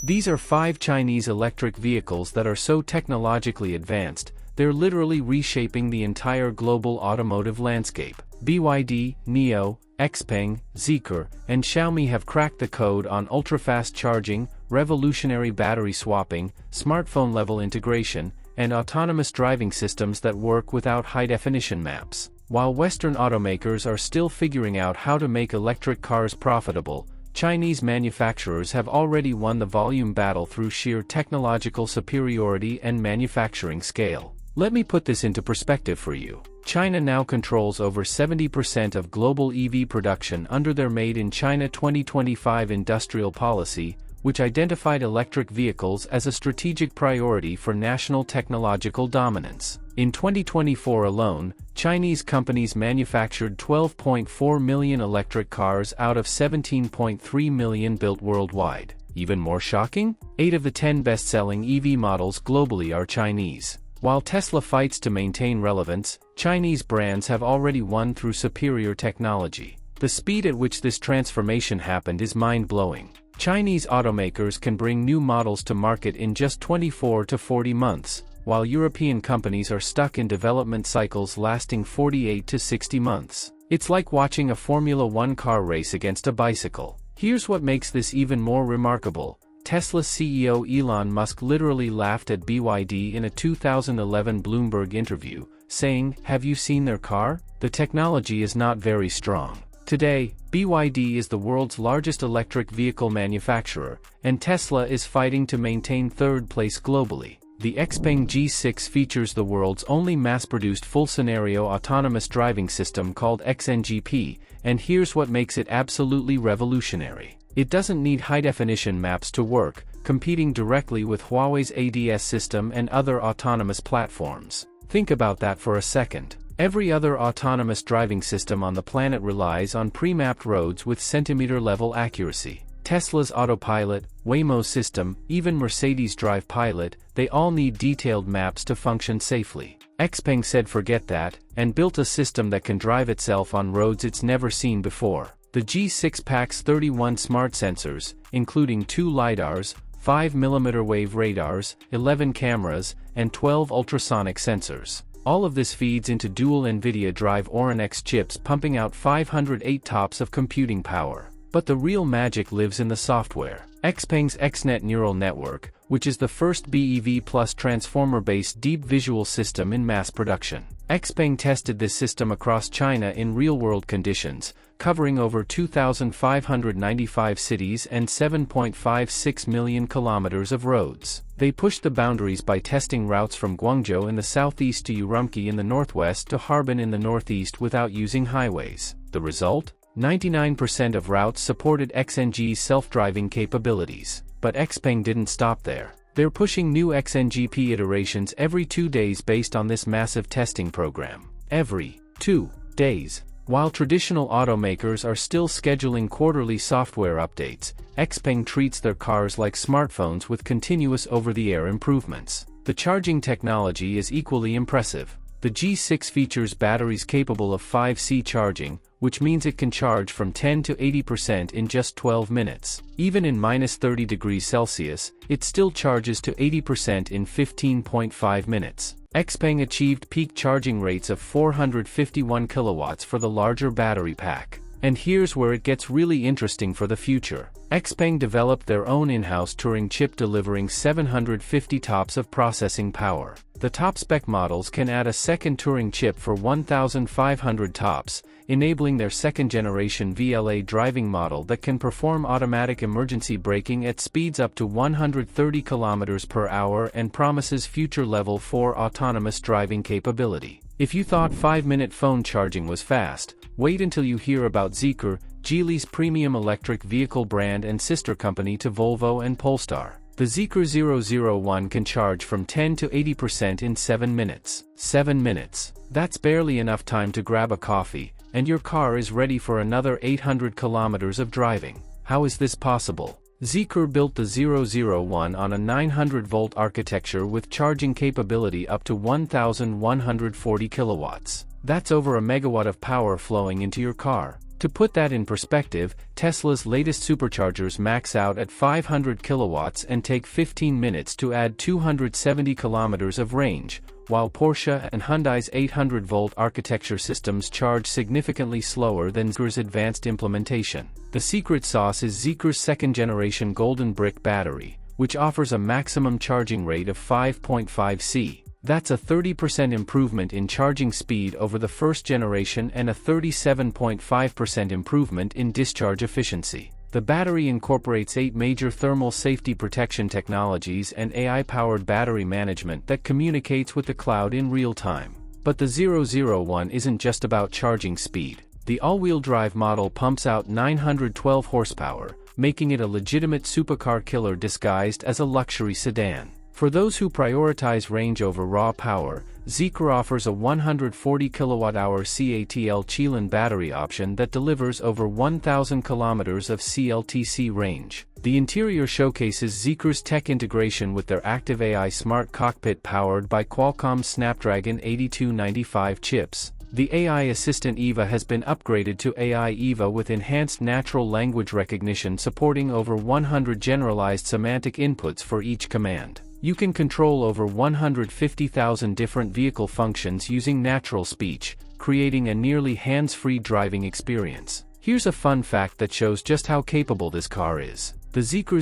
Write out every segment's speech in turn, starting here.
These are 5 Chinese electric vehicles that are so technologically advanced, they're literally reshaping the entire global automotive landscape. BYD, NIO, XPeng, Zeekr, and Xiaomi have cracked the code on ultrafast charging, revolutionary battery swapping, smartphone-level integration, and autonomous driving systems that work without high-definition maps. While Western automakers are still figuring out how to make electric cars profitable, Chinese manufacturers have already won the volume battle through sheer technological superiority and manufacturing scale. Let me put this into perspective for you. China now controls over 70% of global EV production under their Made in China 2025 industrial policy, which identified electric vehicles as a strategic priority for national technological dominance. In 2024 alone, Chinese companies manufactured 12.4 million electric cars out of 17.3 million built worldwide. Even more shocking? 8 of the 10 best-selling EV models globally are Chinese. While Tesla fights to maintain relevance, Chinese brands have already won through superior technology. The speed at which this transformation happened is mind-blowing. Chinese automakers can bring new models to market in just 24 to 40 months, while European companies are stuck in development cycles lasting 48 to 60 months. It's like watching a Formula One car race against a bicycle. Here's what makes this even more remarkable. Tesla's CEO Elon Musk literally laughed at BYD in a 2011 Bloomberg interview, saying, "Have you seen their car? The technology is not very strong." Today, BYD is the world's largest electric vehicle manufacturer, and Tesla is fighting to maintain third place globally. The XPeng G6 features the world's only mass-produced full-scenario autonomous driving system called XNGP, and here's what makes it absolutely revolutionary. It doesn't need high-definition maps to work, competing directly with Huawei's ADS system and other autonomous platforms. Think about that for a second. Every other autonomous driving system on the planet relies on pre-mapped roads with centimeter-level accuracy. Tesla's autopilot, Waymo's system, even Mercedes' Drive Pilot, they all need detailed maps to function safely. XPeng said forget that, and built a system that can drive itself on roads it's never seen before. The G6 packs 31 smart sensors, including 2 LiDARs, 5 mm wave radars, 11 cameras, and 12 ultrasonic sensors. All of this feeds into dual NVIDIA Drive Orin X chips pumping out 508 TOPS of computing power. But the real magic lives in the software. XPeng's XNet neural network, which is the first BEV plus transformer-based deep visual system in mass production. XPeng tested this system across China in real-world conditions, covering over 2,595 cities and 7.56 million kilometers of roads. They pushed the boundaries by testing routes from Guangzhou in the southeast to Urumqi in the northwest to Harbin in the northeast without using highways. The result? 99% of routes supported XNG's self-driving capabilities. But XPeng didn't stop there. They're pushing new XNGP iterations every 2 days based on this massive testing program. Every 2 days. While traditional automakers are still scheduling quarterly software updates, XPeng treats their cars like smartphones with continuous over-the-air improvements. The charging technology is equally impressive. The G6 features batteries capable of 5C charging, which means it can charge from 10 to 80% in just 12 minutes. Even in -30 degrees Celsius, it still charges to 80% in 15.5 minutes. XPeng achieved peak charging rates of 451 kilowatts for the larger battery pack. And here's where it gets really interesting for the future. XPeng developed their own in-house Turing chip delivering 750 TOPS of processing power. The top-spec models can add a second Turing chip for 1,500 TOPS, enabling their second-generation VLA driving model that can perform automatic emergency braking at speeds up to 130 km per hour and promises future Level 4 autonomous driving capability. If you thought 5-minute phone charging was fast, wait until you hear about Zeekr, Geely's premium electric vehicle brand and sister company to Volvo and Polestar. The Zeekr 001 can charge from 10 to 80% in 7 minutes. 7 minutes. That's barely enough time to grab a coffee, and your car is ready for another 800 kilometers of driving. How is this possible? Zeekr built the 001 on a 900-volt architecture with charging capability up to 1,140 kilowatts. That's over a megawatt of power flowing into your car. To put that in perspective, Tesla's latest superchargers max out at 500 kilowatts and take 15 minutes to add 270 kilometers of range, while Porsche and Hyundai's 800-volt architecture systems charge significantly slower than Zeekr's advanced implementation. The secret sauce is Zeekr's second-generation Golden Brick battery, which offers a maximum charging rate of 5.5 C. That's a 30% improvement in charging speed over the first generation and a 37.5% improvement in discharge efficiency. The battery incorporates 8 major thermal safety protection technologies and AI-powered battery management that communicates with the cloud in real time. But the 001 isn't just about charging speed. The all-wheel drive model pumps out 912 horsepower, making it a legitimate supercar killer disguised as a luxury sedan. For those who prioritize range over raw power, Zeekr offers a 140 kWh CATL Qilin battery option that delivers over 1,000 km of CLTC range. The interior showcases Zeekr's tech integration with their active AI smart cockpit powered by Qualcomm's Snapdragon 8295 chips. The AI assistant Eva has been upgraded to AI Eva with enhanced natural language recognition supporting over 100 generalized semantic inputs for each command. You can control over 150,000 different vehicle functions using natural speech, creating a nearly hands-free driving experience. Here's a fun fact that shows just how capable this car is. The Zeekr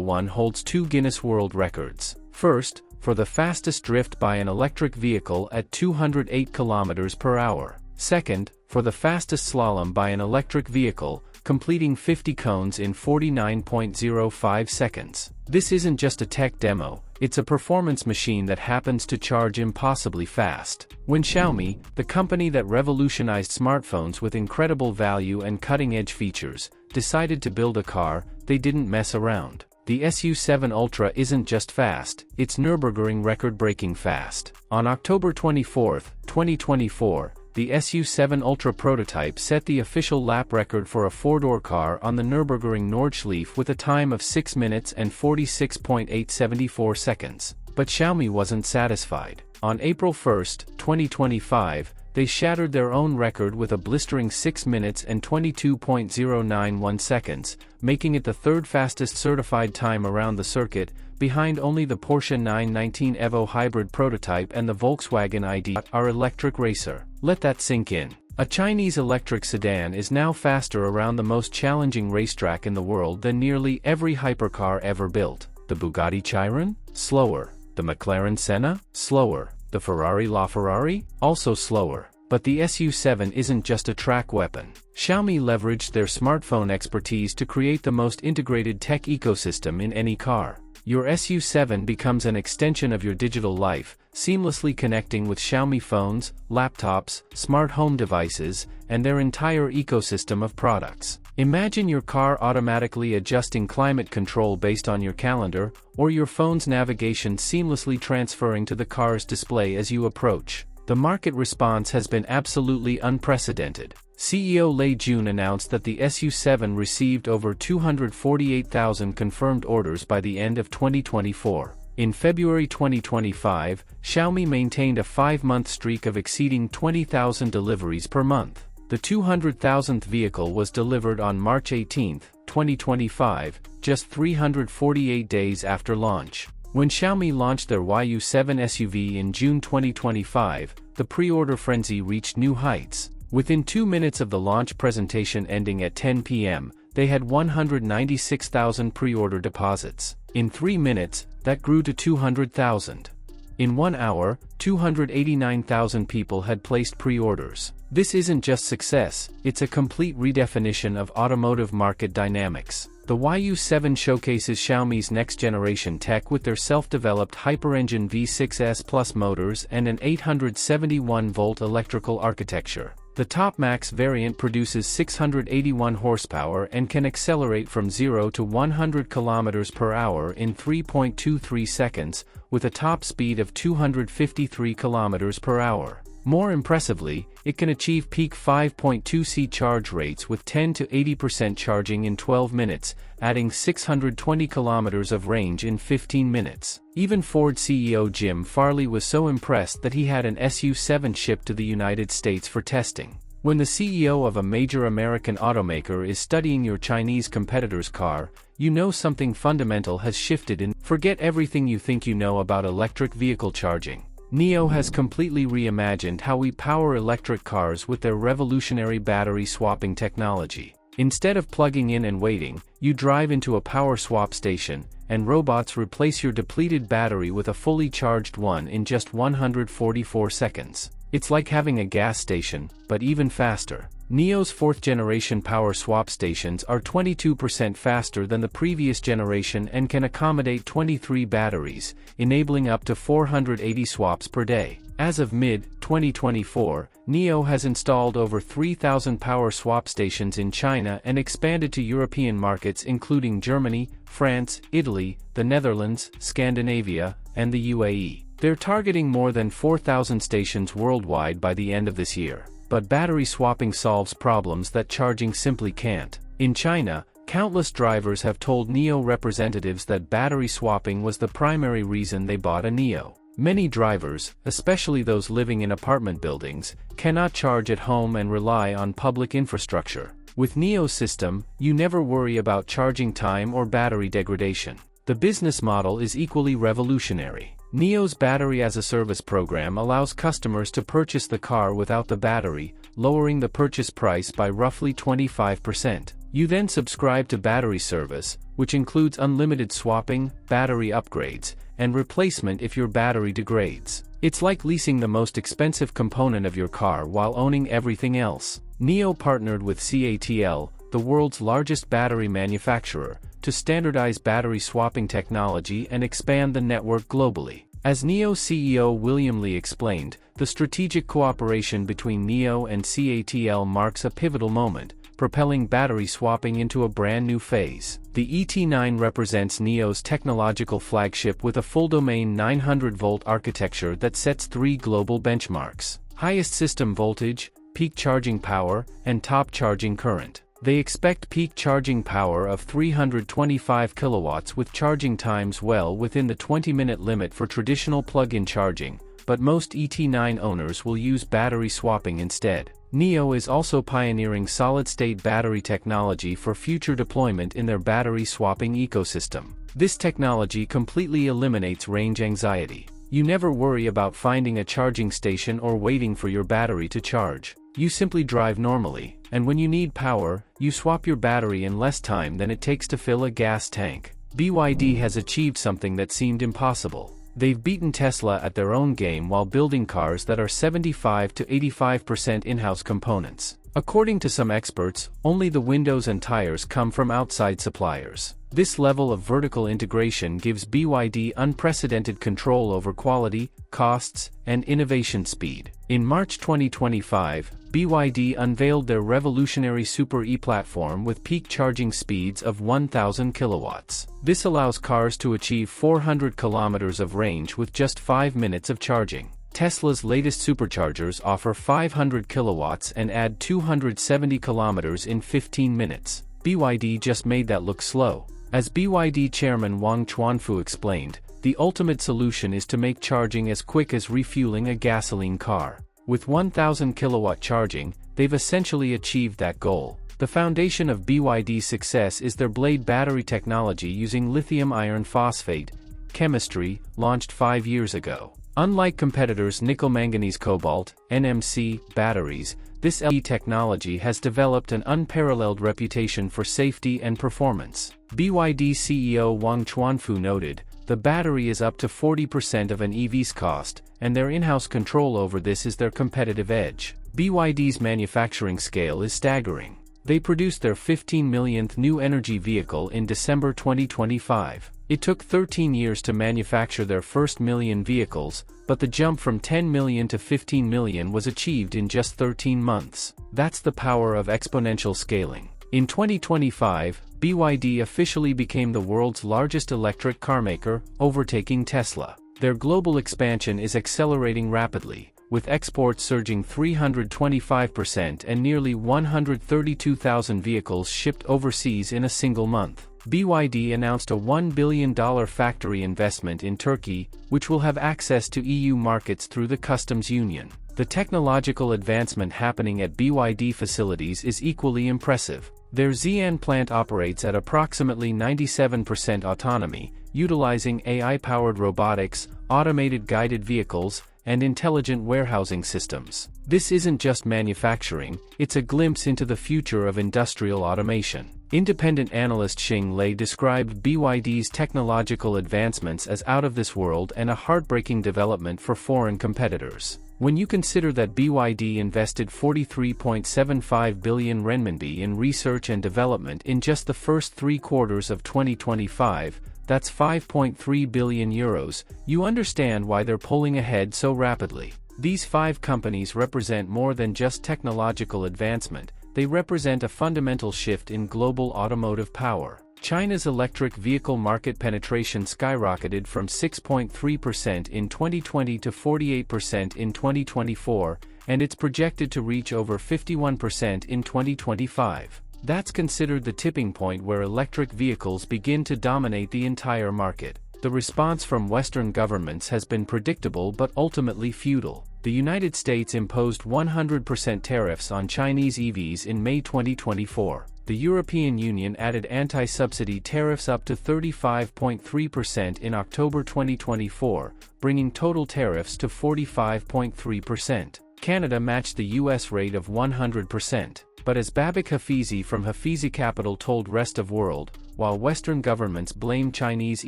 001 holds 2 Guinness World Records. First, for the fastest drift by an electric vehicle at 208 km per hour. Second, for the fastest slalom by an electric vehicle, completing 50 cones in 49.05 seconds. This isn't just a tech demo, it's a performance machine that happens to charge impossibly fast. When Xiaomi, the company that revolutionized smartphones with incredible value and cutting-edge features, decided to build a car, they didn't mess around. The SU7 Ultra isn't just fast, it's Nürburgring record-breaking fast. On October 24, 2024, the SU7 Ultra prototype set the official lap record for a 4-door car on the Nürburgring Nordschleife with a time of 6 minutes and 46.874 seconds. But Xiaomi wasn't satisfied. On April 1, 2025, they shattered their own record with a blistering 6 minutes and 22.091 seconds, making it the third fastest certified time around the circuit, behind only the Porsche 919 Evo hybrid prototype and the Volkswagen ID.R electric racer. Let that sink in. A Chinese electric sedan is now faster around the most challenging racetrack in the world than nearly every hypercar ever built. The Bugatti Chiron? Slower. The McLaren Senna? Slower. The Ferrari LaFerrari? Also slower. But the SU7 isn't just a track weapon. Xiaomi leveraged their smartphone expertise to create the most integrated tech ecosystem in any car. Your SU7 becomes an extension of your digital life, seamlessly connecting with Xiaomi phones, laptops, smart home devices, and their entire ecosystem of products. Imagine your car automatically adjusting climate control based on your calendar, or your phone's navigation seamlessly transferring to the car's display as you approach. The market response has been absolutely unprecedented. CEO Lei Jun announced that the SU7 received over 248,000 confirmed orders by the end of 2024. In February 2025, Xiaomi maintained a 5-month streak of exceeding 20,000 deliveries per month. The 200,000th vehicle was delivered on March 18, 2025, just 348 days after launch. When Xiaomi launched their YU7 SUV in June 2025, the pre-order frenzy reached new heights. Within 2 minutes of the launch presentation ending at 10 p.m., they had 196,000 pre-order deposits. In 3 minutes, that grew to 200,000. In 1 hour, 289,000 people had placed pre-orders. This isn't just success, it's a complete redefinition of automotive market dynamics. The YU7 showcases Xiaomi's next-generation tech with their self-developed hyper-engine V6S Plus motors and an 871-volt electrical architecture. The Top Max variant produces 681 horsepower and can accelerate from 0 to 100 km per hour in 3.23 seconds, with a top speed of 253 km per hour. More impressively, it can achieve peak 5.2C charge rates with 10 to 80% charging in 12 minutes, adding 620 kilometers of range in 15 minutes. Even Ford CEO Jim Farley was so impressed that he had an SU7 shipped to the United States for testing. When the CEO of a major American automaker is studying your Chinese competitor's car, you know something fundamental has shifted in. Forget everything you think you know about electric vehicle charging. NIO has completely reimagined how we power electric cars with their revolutionary battery swapping technology. Instead of plugging in and waiting, you drive into a power swap station, and robots replace your depleted battery with a fully charged one in just 144 seconds. It's like having a gas station, but even faster. NIO's 4th-generation power swap stations are 22% faster than the previous generation and can accommodate 23 batteries, enabling up to 480 swaps per day. As of mid-2024, NIO has installed over 3,000 power swap stations in China and expanded to European markets including Germany, France, Italy, the Netherlands, Scandinavia, and the UAE. They're targeting more than 4,000 stations worldwide by the end of this year. But battery swapping solves problems that charging simply can't. In China, countless drivers have told NIO representatives that battery swapping was the primary reason they bought a NIO. Many drivers, especially those living in apartment buildings, cannot charge at home and rely on public infrastructure. With NIO's system, you never worry about charging time or battery degradation. The business model is equally revolutionary. NIO's battery-as-a-service program allows customers to purchase the car without the battery, lowering the purchase price by roughly 25%. You then subscribe to battery service, which includes unlimited swapping, battery upgrades, and replacement if your battery degrades. It's like leasing the most expensive component of your car while owning everything else. NIO partnered with CATL, the world's largest battery manufacturer, to standardize battery swapping technology and expand the network globally. As NIO CEO William Li explained, the strategic cooperation between NIO and CATL marks a pivotal moment, propelling battery swapping into a brand new phase. The ET9 represents NIO's technological flagship with a full-domain 900-volt architecture that sets 3 global benchmarks: highest system voltage, peak charging power, and top charging current. They expect peak charging power of 325 kilowatts with charging times well within the 20-minute limit for traditional plug-in charging, but most ET9 owners will use battery swapping instead. NIO is also pioneering solid-state battery technology for future deployment in their battery swapping ecosystem. This technology completely eliminates range anxiety. You never worry about finding a charging station or waiting for your battery to charge. You simply drive normally, and when you need power, you swap your battery in less time than it takes to fill a gas tank. BYD has achieved something that seemed impossible. They've beaten Tesla at their own game while building cars that are 75 to 85% in-house components. According to some experts, only the windows and tires come from outside suppliers. This level of vertical integration gives BYD unprecedented control over quality, costs, and innovation speed. In March 2025, BYD unveiled their revolutionary Super E platform with peak charging speeds of 1,000 kilowatts. This allows cars to achieve 400 kilometers of range with just 5 minutes of charging. Tesla's latest superchargers offer 500 kilowatts and add 270 kilometers in 15 minutes. BYD just made that look slow. As BYD chairman Wang Chuanfu explained, the ultimate solution is to make charging as quick as refueling a gasoline car. With 1,000 kilowatt charging, they've essentially achieved that goal. The foundation of BYD's success is their blade battery technology using lithium iron phosphate chemistry, launched 5 years ago. Unlike competitors' nickel manganese cobalt (NMC) batteries, this LE technology has developed an unparalleled reputation for safety and performance. BYD CEO Wang Chuanfu noted, "The battery is up to 40% of an EV's cost, and their in-house control over this is their competitive edge." BYD's manufacturing scale is staggering. They produced their 15 millionth new energy vehicle in December 2025. It took 13 years to manufacture their first million vehicles, but the jump from 10 million to 15 million was achieved in just 13 months. That's the power of exponential scaling. In 2025, BYD officially became the world's largest electric carmaker, overtaking Tesla. Their global expansion is accelerating rapidly, with exports surging 325% and nearly 132,000 vehicles shipped overseas in a single month. BYD announced a $1 billion factory investment in Turkey, which will have access to EU markets through the customs union. The technological advancement happening at BYD facilities is equally impressive. Their Xi'an plant operates at approximately 97% autonomy, utilizing AI-powered robotics, automated guided vehicles, and intelligent warehousing systems. This isn't just manufacturing, it's a glimpse into the future of industrial automation. Independent analyst Xing Lei described BYD's technological advancements as out of this world and a heartbreaking development for foreign competitors. When you consider that BYD invested 43.75 billion renminbi in research and development in just the first 3 quarters of 2025, that's 5.3 billion euros, you understand why they're pulling ahead so rapidly. These 5 companies represent more than just technological advancement, they represent a fundamental shift in global automotive power. China's electric vehicle market penetration skyrocketed from 6.3% in 2020 to 48% in 2024, and it's projected to reach over 51% in 2025. That's considered the tipping point where electric vehicles begin to dominate the entire market. The response from Western governments has been predictable but ultimately futile. The United States imposed 100% tariffs on Chinese EVs in May 2024. The European Union added anti-subsidy tariffs up to 35.3% in October 2024, bringing total tariffs to 45.3%. Canada matched the US rate of 100%. But as Babak Hafizi from Hafizi Capital told Rest of World, while Western governments blame Chinese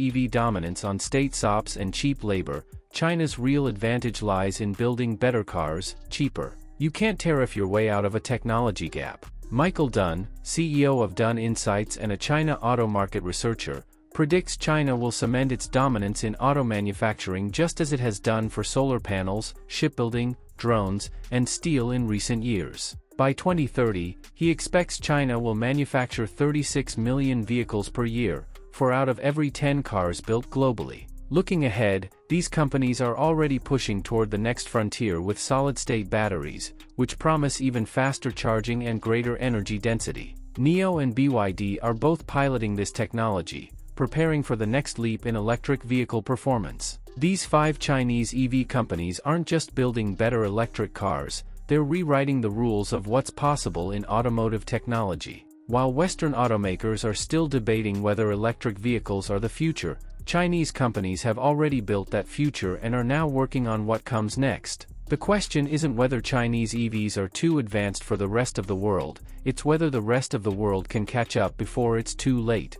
EV dominance on state SOPs and cheap labor, China's real advantage lies in building better cars, cheaper. You can't tariff your way out of a technology gap. Michael Dunn, CEO of Dunn Insights and a China auto market researcher, predicts China will cement its dominance in auto manufacturing just as it has done for solar panels, shipbuilding, drones, and steel in recent years. By 2030, he expects China will manufacture 36 million vehicles per year, 4 out of every 10 cars built globally. Looking ahead, these companies are already pushing toward the next frontier with solid-state batteries, which promise even faster charging and greater energy density. NIO and BYD are both piloting this technology, preparing for the next leap in electric vehicle performance. These 5 Chinese EV companies aren't just building better electric cars, they're rewriting the rules of what's possible in automotive technology. While Western automakers are still debating whether electric vehicles are the future, Chinese companies have already built that future and are now working on what comes next. The question isn't whether Chinese EVs are too advanced for the rest of the world, it's whether the rest of the world can catch up before it's too late.